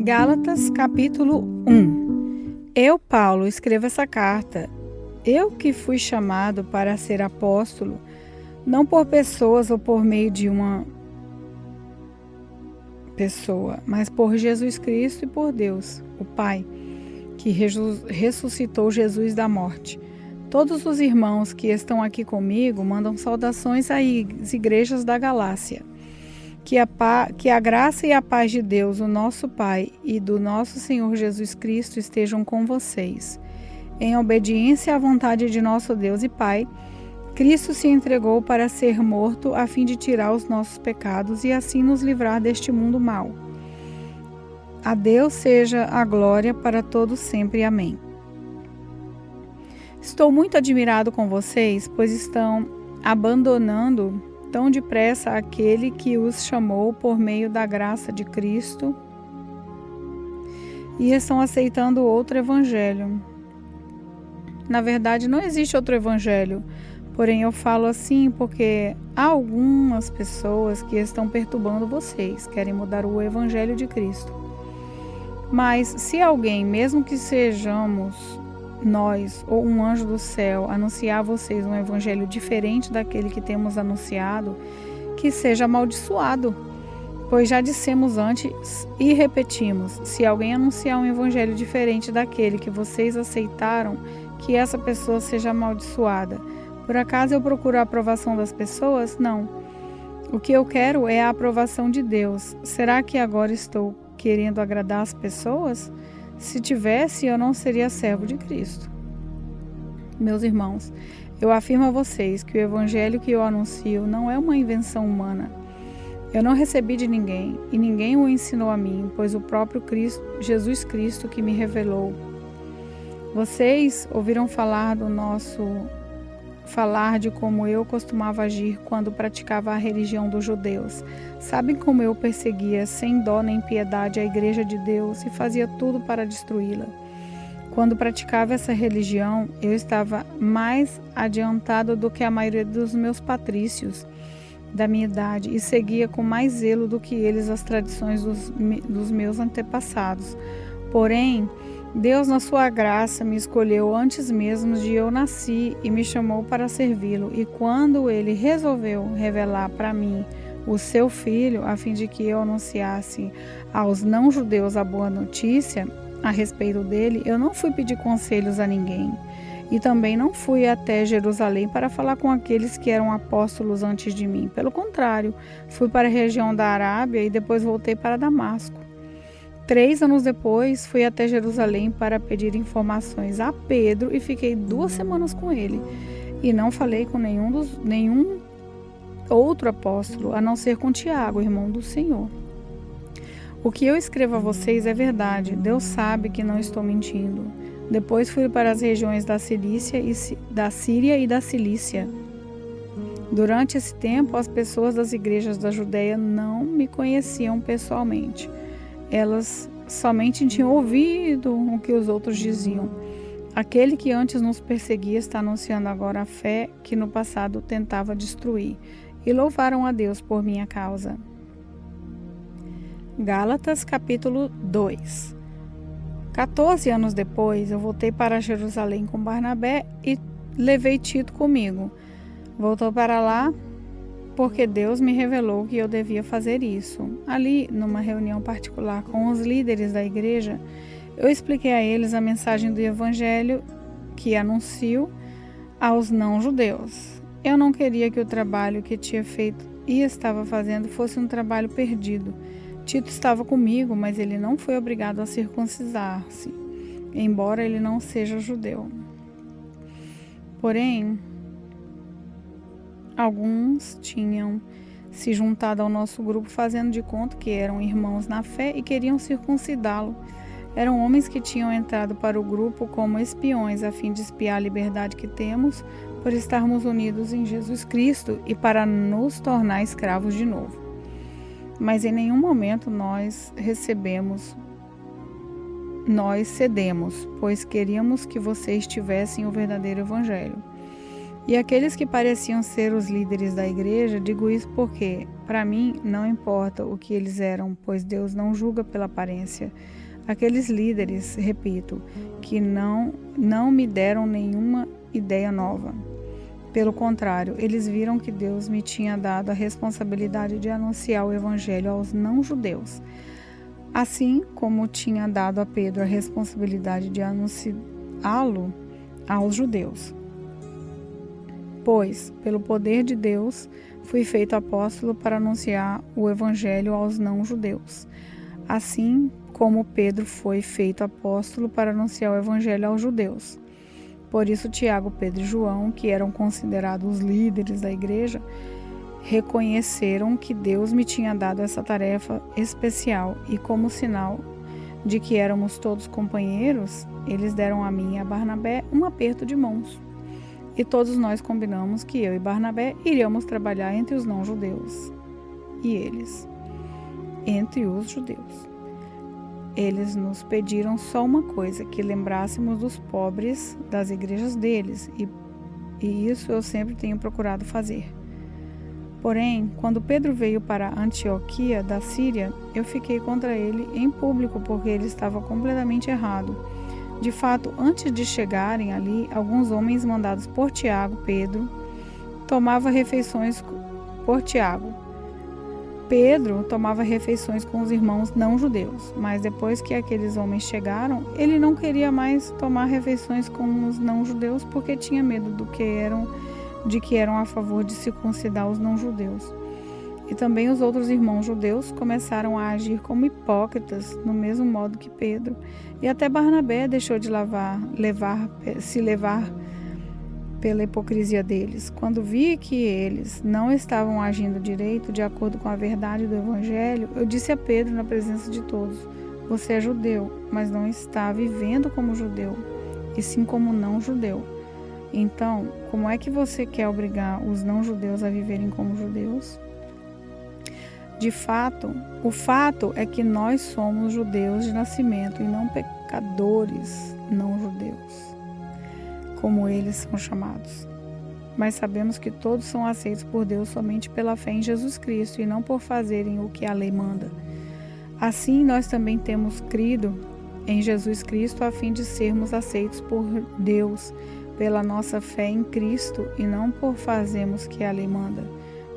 Gálatas, capítulo 1. Eu, Paulo, escrevo essa carta. Eu que fui chamado para ser apóstolo, não por pessoas ou por meio de uma pessoa, mas por Jesus Cristo e por Deus, o Pai, que ressuscitou Jesus da morte. Todos os irmãos que estão aqui comigo mandam saudações às igrejas da Galácia. Que a graça e a paz de Deus, o nosso Pai, e do nosso Senhor Jesus Cristo estejam com vocês. Em obediência à vontade de nosso Deus e Pai, Cristo se entregou para ser morto a fim de tirar os nossos pecados e assim nos livrar deste mundo mau. A Deus seja a glória para todos sempre. Amém. Estou muito admirado com vocês, pois estão abandonando tão depressa aquele que os chamou por meio da graça de Cristo e estão aceitando outro evangelho. Na verdade, não existe outro evangelho, porém eu falo assim porque há algumas pessoas que estão perturbando vocês, querem mudar o evangelho de Cristo. Mas se alguém, mesmo que sejamos nós ou um anjo do céu, anunciar a vocês um evangelho diferente daquele que temos anunciado, que seja amaldiçoado. Pois já dissemos antes e repetimos, se alguém anunciar um evangelho diferente daquele que vocês aceitaram, que essa pessoa seja amaldiçoada. Por acaso eu procuro a aprovação das pessoas? Não. O que eu quero é a aprovação de Deus. Será que agora estou querendo agradar as pessoas? Se tivesse, eu não seria servo de Cristo. Meus irmãos, eu afirmo a vocês que o evangelho que eu anuncio não é uma invenção humana. Eu não recebi de ninguém, e ninguém o ensinou a mim, pois o próprio Jesus Cristo que me revelou. Vocês ouviram falar de como eu costumava agir quando praticava a religião dos judeus. Sabem como eu perseguia sem dó nem piedade a igreja de Deus e fazia tudo para destruí-la. Quando praticava essa religião, eu estava mais adiantado do que a maioria dos meus patrícios da minha idade e seguia com mais zelo do que eles as tradições dos meus antepassados. Porém, Deus, na sua graça, me escolheu antes mesmo de eu nasci e me chamou para servi-lo. E quando ele resolveu revelar para mim o seu filho, a fim de que eu anunciasse aos não-judeus a boa notícia a respeito dele, eu não fui pedir conselhos a ninguém. E também não fui até Jerusalém para falar com aqueles que eram apóstolos antes de mim. Pelo contrário, fui para a região da Arábia e depois voltei para Damasco. 3 anos depois, fui até Jerusalém para pedir informações a Pedro e fiquei 2 semanas com ele. E não falei com nenhum outro apóstolo, a não ser com Tiago, irmão do Senhor. O que eu escrevo a vocês é verdade. Deus sabe que não estou mentindo. Depois fui para as regiões da Síria e da Cilícia. Durante esse tempo, as pessoas das igrejas da Judéia não me conheciam pessoalmente. Elas somente tinham ouvido o que os outros diziam. Aquele que antes nos perseguia está anunciando agora a fé que no passado tentava destruir. E louvaram a Deus por minha causa. Gálatas, capítulo 2. 14 anos depois, eu voltei para Jerusalém com Barnabé e levei Tito comigo. Voltou para lá porque Deus me revelou que eu devia fazer isso. Ali, numa reunião particular com os líderes da igreja, eu expliquei a eles a mensagem do evangelho que anuncio aos não-judeus. Eu não queria que o trabalho que tinha feito e estava fazendo fosse um trabalho perdido. Tito estava comigo, mas ele não foi obrigado a circuncidar-se, embora ele não seja judeu. Porém, alguns tinham se juntado ao nosso grupo fazendo de conta que eram irmãos na fé e queriam circuncidá-lo. Eram homens que tinham entrado para o grupo como espiões a fim de espiar a liberdade que temos por estarmos unidos em Jesus Cristo e para nos tornar escravos de novo. Mas em nenhum momento nós cedemos, pois queríamos que vocês tivessem o verdadeiro evangelho. E aqueles que pareciam ser os líderes da igreja, digo isso porque Para mim, não importa o que eles eram, pois Deus não julga pela aparência. Aqueles líderes, repito, que não me deram nenhuma ideia nova. Pelo contrário, eles viram que Deus me tinha dado a responsabilidade de anunciar o Evangelho aos não-judeus, assim como tinha dado a Pedro a responsabilidade de anunciá-lo aos judeus. Pois, pelo poder de Deus, fui feito apóstolo para anunciar o Evangelho aos não-judeus, assim como Pedro foi feito apóstolo para anunciar o Evangelho aos judeus. Por isso, Tiago, Pedro e João, que eram considerados os líderes da igreja, reconheceram que Deus me tinha dado essa tarefa especial e, como sinal de que éramos todos companheiros, eles deram a mim e a Barnabé um aperto de mãos. E todos nós combinamos que eu e Barnabé iríamos trabalhar entre os não-judeus e eles, entre os judeus. Eles nos pediram só uma coisa, que lembrássemos dos pobres das igrejas deles, e isso eu sempre tenho procurado fazer. Porém, quando Pedro veio para Antioquia da Síria, eu fiquei contra ele em público, porque ele estava completamente errado. De fato, antes de chegarem ali, alguns homens mandados por Pedro tomava refeições com os irmãos não-judeus, mas depois que aqueles homens chegaram, ele não queria mais tomar refeições com os não-judeus porque tinha medo de que eram a favor de circuncidar os não-judeus. E também os outros irmãos judeus começaram a agir como hipócritas, no mesmo modo que Pedro, e até Barnabé deixou de se levar pela hipocrisia deles. Quando vi que eles não estavam agindo direito, de acordo com a verdade do Evangelho, eu disse a Pedro na presença de todos: você é judeu, mas não está vivendo como judeu, e sim como não-judeu. Então, como é que você quer obrigar os não-judeus a viverem como judeus? De fato, o fato é que nós somos judeus de nascimento e não pecadores não-judeus, como eles são chamados. Mas sabemos que todos são aceitos por Deus somente pela fé em Jesus Cristo e não por fazerem o que a lei manda. Assim, nós também temos crido em Jesus Cristo a fim de sermos aceitos por Deus pela nossa fé em Cristo e não por fazermos o que a lei manda,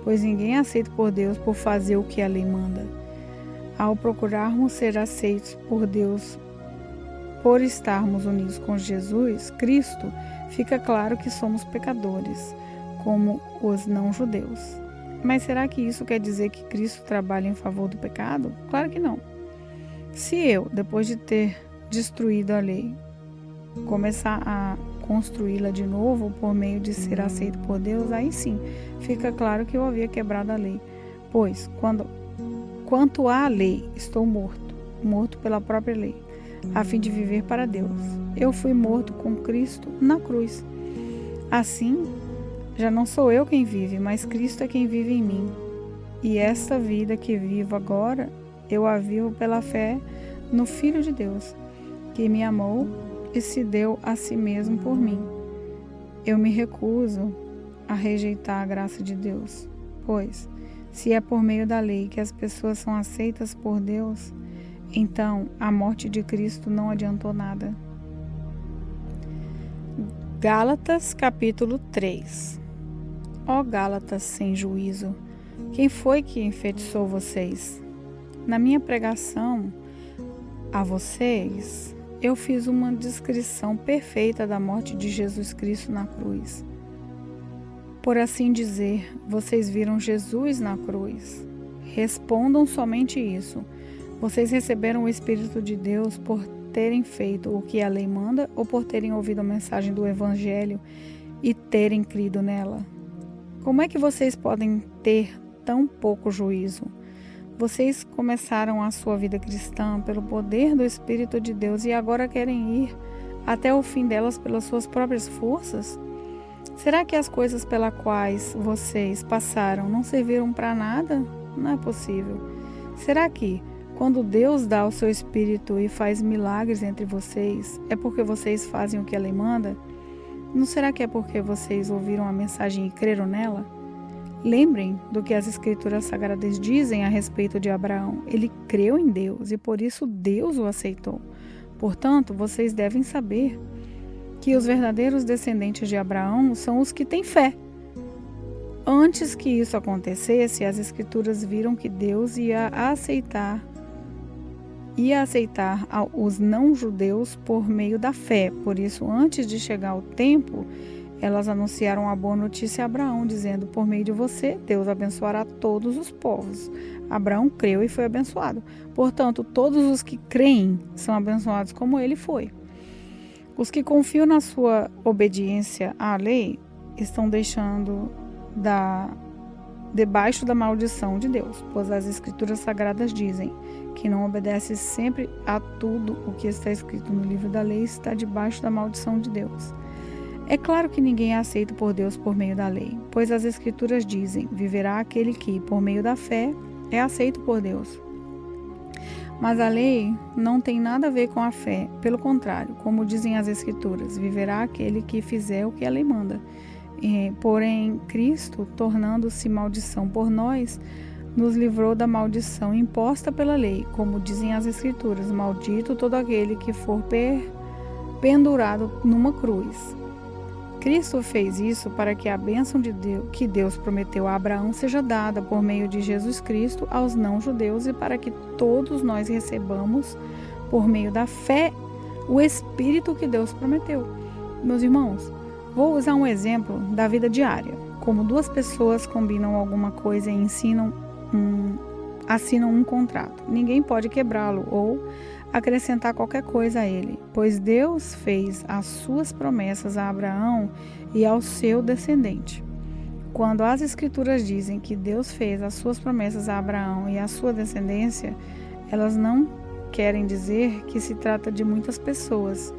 pois ninguém é aceito por Deus por fazer o que a lei manda. Ao procurarmos ser aceitos por Deus por estarmos unidos com Jesus Cristo, fica claro que somos pecadores, como os não-judeus. Mas será que isso quer dizer que Cristo trabalha em favor do pecado? Claro que não. Se eu, depois de ter destruído a lei, começar a construí-la de novo por meio de ser aceito por Deus, aí sim, fica claro que eu havia quebrado a lei. Pois, quanto à lei, estou morto pela própria lei, a fim de viver para Deus. Eu fui morto com Cristo na cruz. Assim, já não sou eu quem vive, mas Cristo é quem vive em mim. E esta vida que vivo agora, eu a vivo pela fé no Filho de Deus, que me amou e se deu a si mesmo por mim. Eu me recuso a rejeitar a graça de Deus, pois, se é por meio da lei que as pessoas são aceitas por Deus, então a morte de Cristo não adiantou nada. Gálatas capítulo 3. Ó Gálatas sem juízo, quem foi que enfeitiçou vocês? Na minha pregação a vocês, eu fiz uma descrição perfeita da morte de Jesus Cristo na cruz. Por assim dizer, vocês viram Jesus na cruz. Respondam somente isso. Vocês receberam o Espírito de Deus por terem feito o que a lei manda ou por terem ouvido a mensagem do Evangelho e terem crido nela? Como é que vocês podem ter tão pouco juízo? Vocês começaram a sua vida cristã pelo poder do Espírito de Deus e agora querem ir até o fim delas pelas suas próprias forças? Será que as coisas pelas quais vocês passaram não serviram para nada? Não é possível. Será que, quando Deus dá o seu Espírito e faz milagres entre vocês, é porque vocês fazem o que a lei manda? Não será que é porque vocês ouviram a mensagem e creram nela? Lembrem do que as Escrituras Sagradas dizem a respeito de Abraão. Ele creu em Deus e por isso Deus o aceitou. Portanto, vocês devem saber que os verdadeiros descendentes de Abraão são os que têm fé. Antes que isso acontecesse, as Escrituras viram que Deus ia aceitar os não-judeus por meio da fé. Por isso, antes de chegar o tempo, elas anunciaram a boa notícia a Abraão, dizendo: por meio de você, Deus abençoará todos os povos. Abraão creu e foi abençoado. Portanto, todos os que creem são abençoados como ele foi. Os que confiam na sua obediência à lei estão deixando debaixo da maldição de Deus, pois as Escrituras Sagradas dizem que não obedece sempre a tudo o que está escrito no livro da lei está debaixo da maldição de Deus. É claro que ninguém é aceito por Deus por meio da lei, pois as Escrituras dizem: viverá aquele que, por meio da fé, é aceito por Deus. Mas a lei não tem nada a ver com a fé, pelo contrário, como dizem as Escrituras: viverá aquele que fizer o que a lei manda. Porém, Cristo, tornando-se maldição por nós, nos livrou da maldição imposta pela lei, como dizem as Escrituras: maldito todo aquele que for pendurado numa cruz. Cristo fez isso para que a bênção de Deus, que Deus prometeu a Abraão, seja dada por meio de Jesus Cristo aos não-judeus e para que todos nós recebamos, por meio da fé, o Espírito que Deus prometeu. Meus irmãos, vou usar um exemplo da vida diária. Como duas pessoas combinam alguma coisa e assinam um contrato. Ninguém pode quebrá-lo ou acrescentar qualquer coisa a ele, pois Deus fez as suas promessas a Abraão e ao seu descendente. Quando as Escrituras dizem que Deus fez as suas promessas a Abraão e à sua descendência, elas não querem dizer que se trata de muitas pessoas,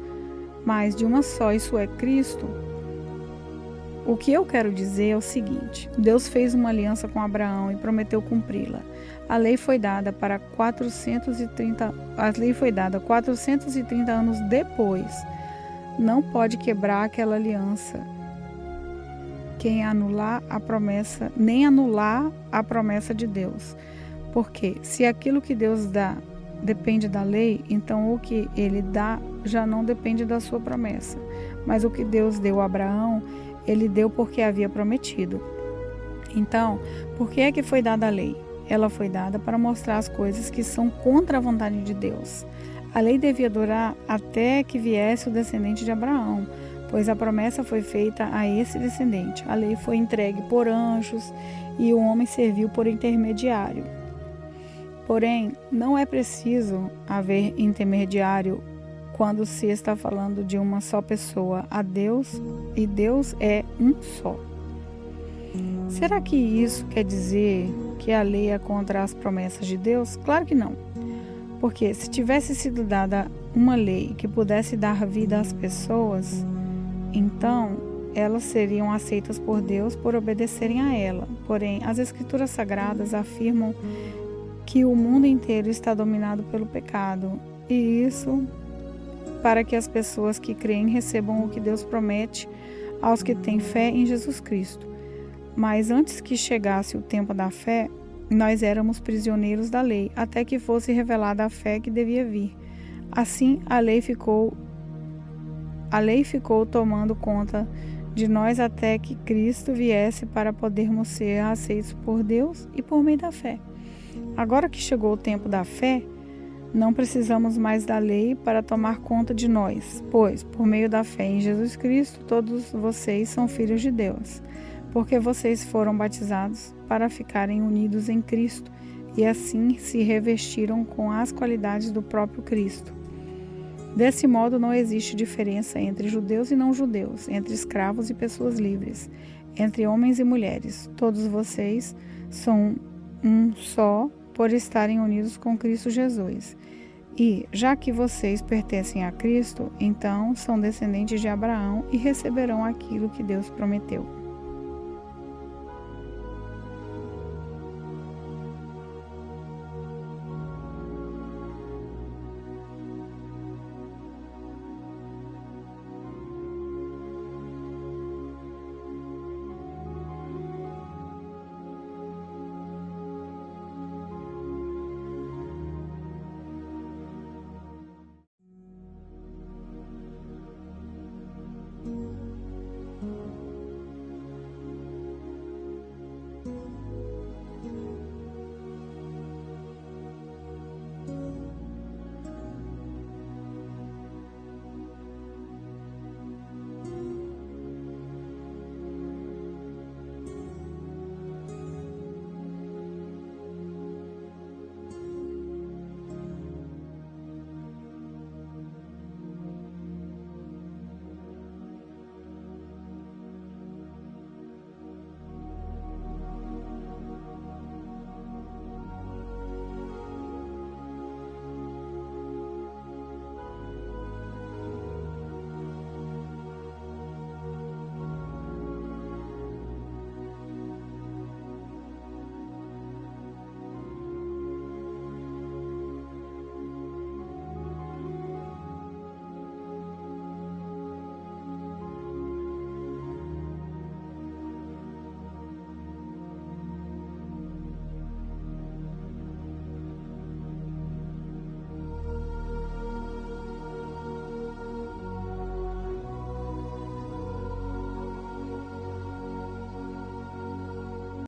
mas de uma só, isso é Cristo. O que eu quero dizer é o seguinte: Deus fez uma aliança com Abraão e prometeu cumpri-la. A lei foi dada 430 anos depois. Não pode quebrar aquela aliança quem anular a promessa, nem anular a promessa de Deus. Porque se aquilo que Deus dá depende da lei, então o que ele dá já não depende da sua promessa. Mas o que Deus deu a Abraão, ele deu porque havia prometido. Então, por que é que foi dada a lei? Ela foi dada para mostrar as coisas que são contra a vontade de Deus. A lei devia durar até que viesse o descendente de Abraão, pois a promessa foi feita a esse descendente. A lei foi entregue por anjos e o homem serviu por intermediário. Porém, não é preciso haver intermediário quando se está falando de uma só pessoa, a Deus, e Deus é um só. Será que isso quer dizer que a lei é contra as promessas de Deus? Claro que não. Porque se tivesse sido dada uma lei que pudesse dar vida às pessoas, então elas seriam aceitas por Deus por obedecerem a ela. Porém, as Escrituras Sagradas afirmam que o mundo inteiro está dominado pelo pecado, e isso para que as pessoas que creem recebam o que Deus promete aos que têm fé em Jesus Cristo. Mas antes que chegasse o tempo da fé, nós éramos prisioneiros da lei, até que fosse revelada a fé que devia vir. Assim, a lei ficou tomando conta de nós até que Cristo viesse para podermos ser aceitos por Deus e por meio da fé. Agora que chegou o tempo da fé, não precisamos mais da lei para tomar conta de nós, pois, por meio da fé em Jesus Cristo, todos vocês são filhos de Deus, porque vocês foram batizados para ficarem unidos em Cristo e assim se revestiram com as qualidades do próprio Cristo. Desse modo, não existe diferença entre judeus e não-judeus, entre escravos e pessoas livres, entre homens e mulheres. Todos vocês são um só por estarem unidos com Cristo Jesus. E, já que vocês pertencem a Cristo, então são descendentes de Abraão e receberão aquilo que Deus prometeu.